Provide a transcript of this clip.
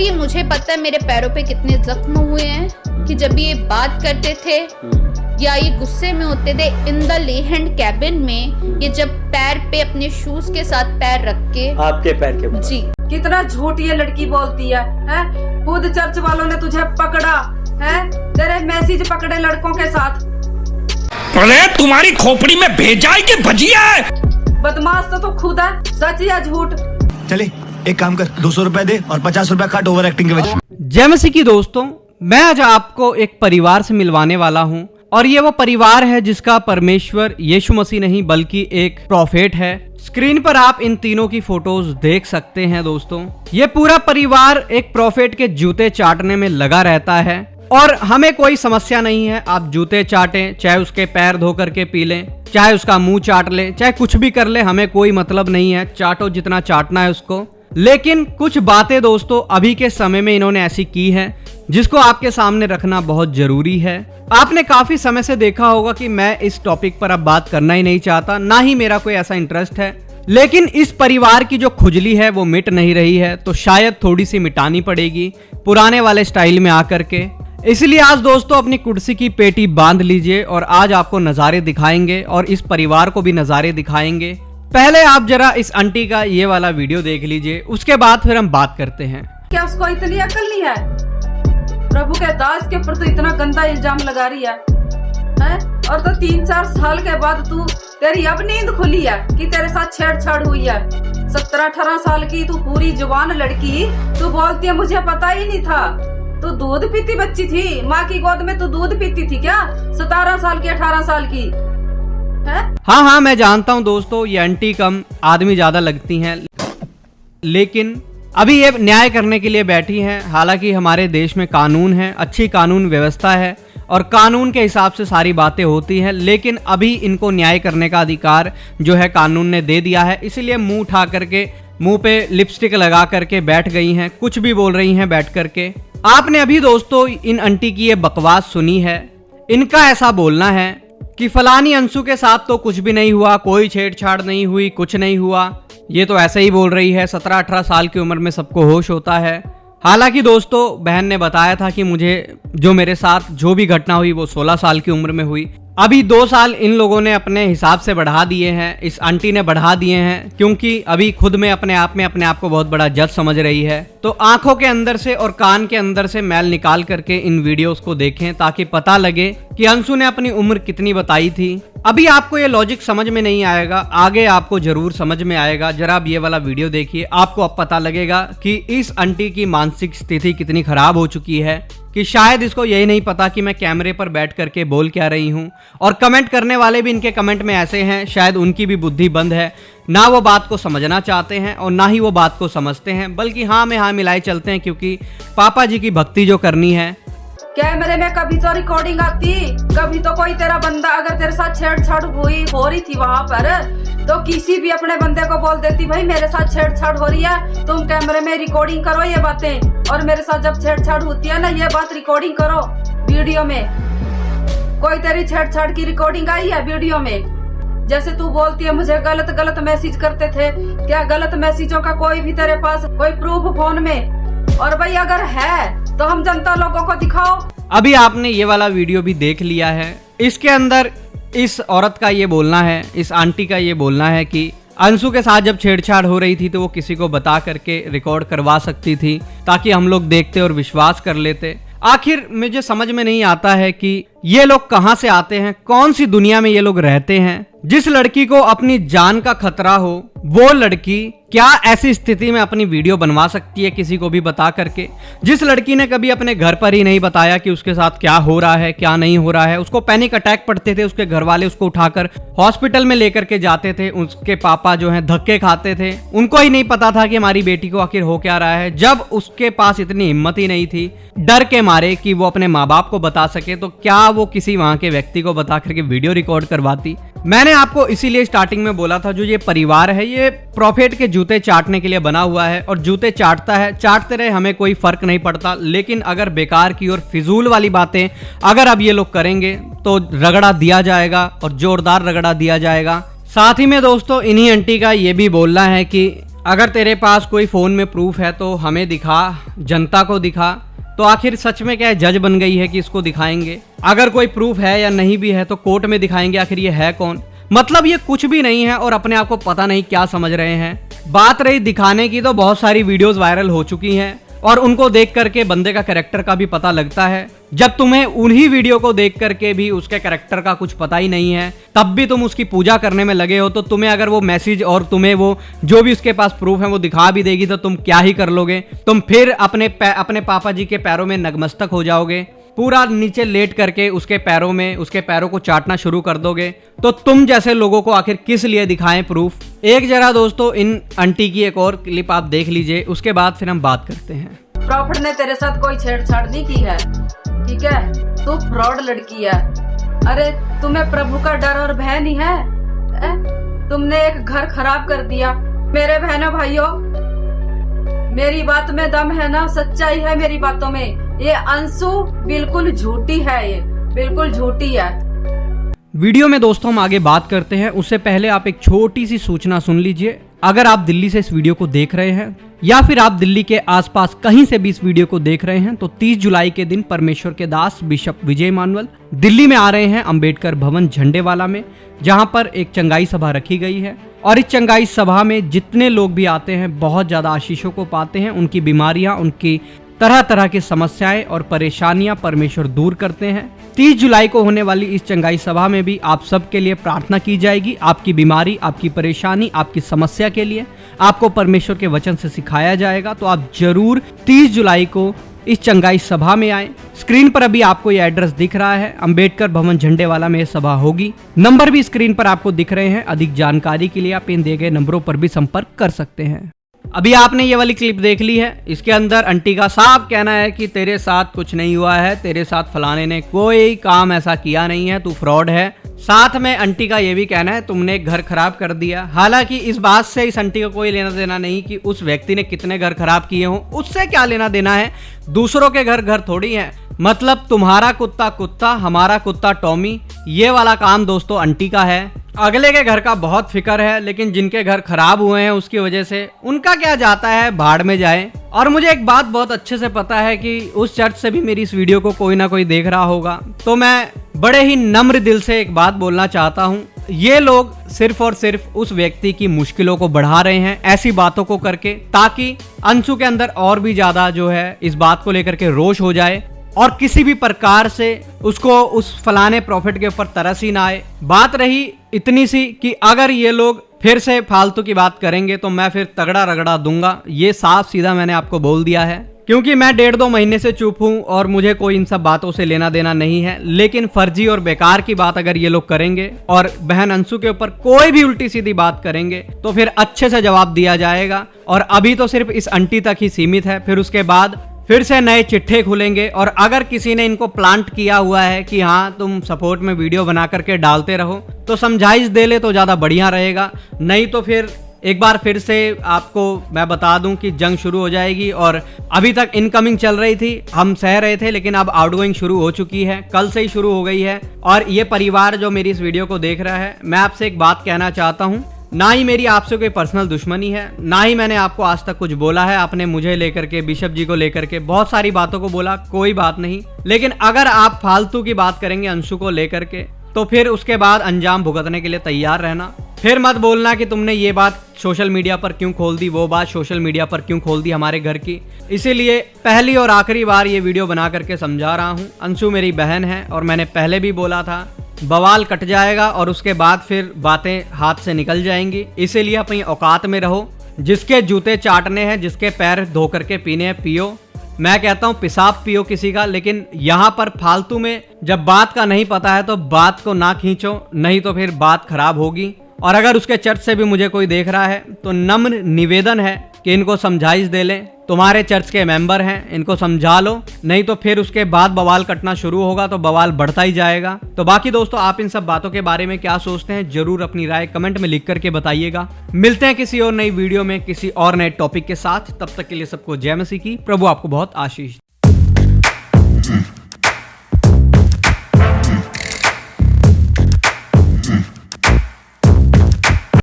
ये मुझे पता है मेरे पैरों पे कितने जख्म हुए हैं कि जब ये बात करते थे या ये गुस्से में होते थे इन द लेहैंड कैबिन में, ये जब पैर पे अपने शूज के साथ पैर रख के आपके पैर के जी कितना झूठ ये लड़की बोलती है? खुद चर्च वालों ने तुझे पकड़ा है, तेरे मैसेज पकड़े लड़कों के साथ। अरे तुम्हारी खोपड़ी में भेजा है कि भजिया है? बदमाश तो खुद है, सच या झूठ? चले एक काम कर, 200 रुपए दे और 50 रुपए काट ओवर एक्टिंग के वजह। जय मसीह की दोस्तों, मैं आज आपको एक परिवार से मिलवाने वाला हूं और ये वो परिवार है जिसका परमेश्वर यीशु मसीह नहीं बल्कि एक प्रोफेट है। स्क्रीन पर आप इन तीनों की फोटोज देख सकते हैं दोस्तों। ये पूरा परिवार एक प्रोफेट के जूते चाटने में लगा रहता है और हमें कोई समस्या नहीं है। आप जूते चाटें, चाहे उसके पैर धो करके पी लें, चाहे उसका मुंह चाट लें, चाहे कुछ भी कर ले, हमें कोई मतलब नहीं है। चाटो जितना चाटना है उसको। लेकिन कुछ बातें दोस्तों अभी के समय में इन्होंने ऐसी की है जिसको आपके सामने रखना बहुत जरूरी है। आपने काफी समय से देखा होगा कि मैं इस टॉपिक पर अब बात करना ही नहीं चाहता, ना ही मेरा कोई ऐसा इंटरेस्ट है, लेकिन इस परिवार की जो खुजली है वो मिट नहीं रही है, तो शायद थोड़ी सी मिटानी पड़ेगी पुराने वाले स्टाइल में आकर के। इसलिए आज दोस्तों अपनी कुर्सी की पेटी बांध लीजिए और आज आपको नज़ारे दिखाएंगे और इस परिवार को भी नज़ारे दिखाएंगे। पहले आप जरा इस आंटी का ये वाला वीडियो देख लीजिए, उसके बाद फिर हम बात करते हैं। क्या उसको इतनी अकल नहीं है? प्रभु के दास के ऊपर तो इतना गंदा इल्जाम लगा रही है? और तो 3-4 साल के बाद तेरी अब नींद खुली है कि तेरे साथ छेड़छाड़ हुई है। 17-18 साल की तू पूरी जवान लड़की, तू बोलती है मुझे पता ही नहीं था। तू दूध पीती बच्ची थी, माँ की गोद में तू दूध पीती थी क्या? 17 साल की 18 साल की है? हाँ मैं जानता हूँ दोस्तों, ये आंटी कम आदमी ज्यादा लगती हैं, लेकिन अभी ये न्याय करने के लिए बैठी हैं। हालांकि हमारे देश में कानून है, अच्छी कानून व्यवस्था है और कानून के हिसाब से सारी बातें होती हैं, लेकिन अभी इनको न्याय करने का अधिकार जो है कानून ने दे दिया है। इसीलिए मुंह उठा करके, मुंह पे लिपस्टिक लगा करके बैठ गई हैं, कुछ भी बोल रही हैं बैठ करके। आपने अभी दोस्तों इन आंटी की ये बकवास सुनी है। इनका ऐसा बोलना है कि फलानी अंशु के साथ तो कुछ भी नहीं हुआ, कोई छेड़छाड़ नहीं हुई, कुछ नहीं हुआ। ये तो ऐसे ही बोल रही है, 17-18 साल की उम्र में सबको होश होता है। हालांकि दोस्तों बहन ने बताया था कि मुझे जो मेरे साथ जो भी घटना हुई वो 16 साल की उम्र में हुई। अभी 2 साल इन लोगों ने अपने हिसाब से बढ़ा दिए हैं, इस आंटी ने बढ़ा दिए हैं, क्योंकि अभी खुद में अपने आप को बहुत बड़ा जज समझ रही है। तो आंखों के अंदर से और कान के अंदर से मैल निकाल करके इन वीडियोस को देखें ताकि पता लगे कि अंशु ने अपनी उम्र कितनी बताई थी। अभी आपको ये लॉजिक समझ में नहीं आएगा, आगे आपको जरूर समझ में आएगा। जरा आप ये वाला वीडियो देखिए, आपको अब पता लगेगा कि इस आंटी की मानसिक स्थिति कितनी खराब हो चुकी है कि शायद इसको यही नहीं पता कि मैं कैमरे पर बैठ करके बोल क्या रही हूँ। और कमेंट करने वाले भी इनके कमेंट में ऐसे हैं, शायद उनकी भी बुद्धि बंद है, ना वो बात को समझना चाहते हैं और ना ही वो बात को समझते हैं, बल्कि हाँ में हाँ मिलाए चलते हैं, क्योंकि पापा जी की भक्ति जो करनी है। कैमरे में कभी तो रिकॉर्डिंग आती, कभी तो कोई तेरा बंदा अगर तेरे साथ छेड़छाड़ हो रही थी वहाँ पर, तो किसी भी अपने बंदे को बोल देती भाई मेरे साथ छेड़छाड़ हो रही है, तुम कैमरे में रिकॉर्डिंग करो ये बातें, और मेरे साथ जब छेड़छाड़ होती है ना ये बात रिकॉर्डिंग करो वीडियो में। कोई तेरी छेड़छाड़ की रिकॉर्डिंग आई है वीडियो में? जैसे तू बोलती है मुझे गलत मैसेज करते थे, क्या गलत मैसेजों का कोई भी तेरे पास कोई प्रूफ फोन में? और भाई अगर है तो हम जनता लोगों को दिखाओ। अभी आपने ये वाला वीडियो भी देख लिया है। इसके अंदर इस औरत का ये बोलना है, इस आंटी का ये बोलना है कि अंशु के साथ जब छेड़छाड़ हो रही थी तो वो किसी को बता करके रिकॉर्ड करवा सकती थी ताकि हम लोग देखते और विश्वास कर लेते। आखिर मुझे समझ में नहीं आता है कि ये लोग कहां से आते हैं, कौन सी दुनिया में ये लोग रहते हैं। जिस लड़की को अपनी जान का खतरा हो वो लड़की क्या ऐसी स्थिति में अपनी वीडियो बनवा सकती है किसी को भी बता करके? जिस लड़की ने कभी अपने घर पर ही नहीं बताया कि उसके साथ क्या हो रहा है क्या नहीं हो रहा है, उसको पैनिक अटैक पड़ते थे, उसके घर वाले उसको उठाकर हॉस्पिटल में लेकर के जाते थे, उसके पापा जो हैं धक्के खाते थे, उनको ही नहीं पता था कि हमारी बेटी को आखिर हो क्या रहा है। जब उसके पास इतनी हिम्मत ही नहीं थी डर के मारे कि वो अपने माँ बाप को बता सके, तो क्या वो किसी वहां के व्यक्ति को बता करके वीडियो रिकॉर्ड करवाती? मैंने आपको इसीलिए स्टार्टिंग में बोला था, जो ये परिवार है ये प्रोफेट के जूते चाटने के लिए बना हुआ है और जूते चाटता है, चाटते रहे, हमें कोई फर्क नहीं पड़ता। लेकिन अगर बेकार की और फिजूल वाली बातें अगर अब ये लोग करेंगे तो रगड़ा दिया जाएगा और जोरदार रगड़ा दिया जाएगा। साथ ही में दोस्तों इन्हीं आंटी का ये भी बोलना है कि अगर तेरे पास कोई फ़ोन में प्रूफ है तो हमें दिखा, जनता को दिखा। तो आखिर सच में क्या है, जज बन गई है कि इसको दिखाएंगे? अगर कोई प्रूफ है या नहीं भी है तो कोर्ट में दिखाएंगे, आखिर ये है कौन? मतलब ये कुछ भी नहीं है और अपने आप को पता नहीं क्या समझ रहे हैं। बात रही दिखाने की, तो बहुत सारी वीडियोस वायरल हो चुकी हैं और उनको देख करके बंदे का कैरेक्टर का भी पता लगता है। जब तुम्हें उन्हीं वीडियो को देख करके भी उसके कैरेक्टर का कुछ पता ही नहीं है, तब भी तुम उसकी पूजा करने में लगे हो, तो तुम्हें अगर वो मैसेज और तुम्हें वो जो भी उसके पास प्रूफ है वो दिखा भी देगी तो तुम क्या ही कर लोगे? तुम फिर अपने पापा जी के पैरों में नतमस्तक हो जाओगे, पूरा नीचे लेट करके उसके पैरों को चाटना शुरू कर दोगे। तो तुम जैसे लोगों को आखिर किस लिए दिखाएं प्रूफ? एक जरा दोस्तों इन आंटी की एक और क्लिप आप देख लीजिए, उसके बाद फिर हम बात करते हैं। प्रॉफिट ने तेरे साथ कोई छेड़छाड़ नहीं की है, ठीक है? तू फ्रॉड लड़की है। अरे तुम्हें प्रभु का डर और भय नहीं है? तुमने एक घर खराब कर दिया। मेरे बहनों भाइयों, मेरी बात में दम है ना, सच्चाई है मेरी बातों में। ये अंशु बिल्कुल झूठी है, ये बिल्कुल झूठी है। वीडियो में दोस्तों हम आगे बात करते हैं, उससे पहले आप एक छोटी सी सूचना सुन लीजिए। अगर आप दिल्ली से इस वीडियो को देख रहे हैं या फिर आप दिल्ली के आसपास कहीं से भी इस वीडियो को देख रहे हैं, तो 30 जुलाई के दिन परमेश्वर के दास बिशप विजय मानवल दिल्ली में आ रहे हैं, अंबेडकर भवन झंडेवाला में, जहां पर एक चंगाई सभा रखी गई है। और इस चंगाई सभा में जितने लोग भी आते हैं बहुत ज्यादा आशीषों को पाते हैं। उनकी बीमारियां, उनकी तरह तरह की समस्याएं और परेशानियां परमेश्वर दूर करते हैं। 30 जुलाई को होने वाली इस चंगाई सभा में भी आप सबके लिए प्रार्थना की जाएगी। आपकी बीमारी, आपकी परेशानी, आपकी समस्या के लिए आपको परमेश्वर के वचन से सिखाया जाएगा। तो आप जरूर 30 जुलाई को इस चंगाई सभा में आए। स्क्रीन पर अभी आपको ये एड्रेस दिख रहा है, अंबेडकर भवन झंडेवाला में ये सभा होगी। नंबर भी स्क्रीन पर आपको दिख रहे हैं। अधिक जानकारी के लिए आप इन दिए गए नंबरों पर भी संपर्क कर सकते हैं। अभी आपने ये वाली क्लिप देख ली है, इसके अंदर आंटी का साफ कहना है कि तेरे साथ कुछ नहीं हुआ है, तेरे साथ फलाने ने कोई काम ऐसा किया नहीं है, तू फ्रॉड है। साथ में आंटी का ये भी कहना है तुमने घर खराब कर दिया। हालांकि इस बात से इस आंटी को कोई लेना देना नहीं कि उस व्यक्ति ने कितने घर खराब किए हों, उससे क्या लेना देना है। दूसरों के घर थोड़ी है। मतलब तुम्हारा कुत्ता कुत्ता, हमारा कुत्ता टॉमी, ये वाला काम दोस्तों आंटी का है। अगले के घर का बहुत फिक्र है, लेकिन जिनके घर खराब हुए हैं उसकी वजह से उनका क्या जाता है, भाड़ में जाए। और मुझे एक बात बहुत अच्छे से पता है कि उस चर्च से भी मेरी इस वीडियो को कोई ना कोई देख रहा होगा, तो मैं बड़े ही नम्र दिल से एक बात बोलना चाहता हूँ। ये लोग सिर्फ और सिर्फ उस व्यक्ति की मुश्किलों को बढ़ा रहे हैं ऐसी बातों को करके, ताकि अंशु के अंदर और भी ज्यादा जो है इस बात को लेकर के रोष हो जाए और किसी भी प्रकार से उसको उस फलाने प्रॉफिट के ऊपर तरस ही ना आए। बात रही इतनी सी कि अगर ये लोग फिर से फालतू की बात करेंगे तो मैं फिर तगड़ा रगड़ा दूंगा। ये साफ सीधा मैंने आपको बोल दिया है, क्योंकि मैं 1.5-2 महीने से चुप हूं और मुझे कोई इन सब बातों से लेना देना नहीं है। लेकिन फर्जी और बेकार की बात अगर ये लोग करेंगे और बहन अंशु के ऊपर कोई भी उल्टी सीधी बात करेंगे तो फिर अच्छे से जवाब दिया जाएगा। और अभी तो सिर्फ इस आंटी तक ही सीमित है, फिर उसके बाद फिर से नए चिट्ठे खुलेंगे। और अगर किसी ने इनको प्लांट किया हुआ है कि हाँ तुम सपोर्ट में वीडियो बना करके डालते रहो, तो समझाइश दे ले तो ज़्यादा बढ़िया रहेगा। नहीं तो फिर एक बार फिर से आपको मैं बता दूं कि जंग शुरू हो जाएगी। और अभी तक इनकमिंग चल रही थी, हम सह रहे थे, लेकिन अब आउटगोइंग शुरू हो चुकी है, कल से ही शुरू हो गई है। और ये परिवार जो मेरी इस वीडियो को देख रहा है, मैं आपसे एक बात कहना चाहता हूँ, ना ही मेरी आपसे कोई पर्सनल दुश्मनी है, ना ही मैंने आपको आज तक कुछ बोला है। आपने मुझे लेकर के, बिशप जी को लेकर के बहुत सारी बातों को बोला, कोई बात नहीं। लेकिन अगर आप फालतू की बात करेंगे अंशु को लेकर के, तो फिर उसके बाद अंजाम भुगतने के लिए तैयार रहना। फिर मत बोलना कि तुमने ये बात सोशल मीडिया पर क्यों खोल दी, वो बात सोशल मीडिया पर क्यों खोल दी हमारे घर की। इसीलिए पहली और आखिरी बार ये वीडियो बना करके समझा रहा हूँ, अंशु मेरी बहन है और मैंने पहले भी बोला था बवाल कट जाएगा और उसके बाद फिर बातें हाथ से निकल जाएंगी। इसीलिए अपनी औकात में रहो। जिसके जूते चाटने हैं, जिसके पैर धो करके पीने हैं, पियो। मैं कहता हूँ पेशाब पियो किसी का, लेकिन यहाँ पर फालतू में जब बात का नहीं पता है तो बात को ना खींचो, नहीं तो फिर बात खराब होगी। और अगर उसके चर्च से भी मुझे कोई देख रहा है तो नम्र निवेदन है कि इनको समझाइश दे लें। तुम्हारे चर्च के मेंबर हैं, इनको समझा लो, नहीं तो फिर उसके बाद बवाल कटना शुरू होगा तो बवाल बढ़ता ही जाएगा। तो बाकी दोस्तों, आप इन सब बातों के बारे में क्या सोचते हैं, जरूर अपनी राय कमेंट में लिख करके बताइएगा। मिलते हैं किसी और नई वीडियो में किसी और नए टॉपिक के साथ। तब तक के लिए सबको जय मसीह की। प्रभु आपको बहुत आशीष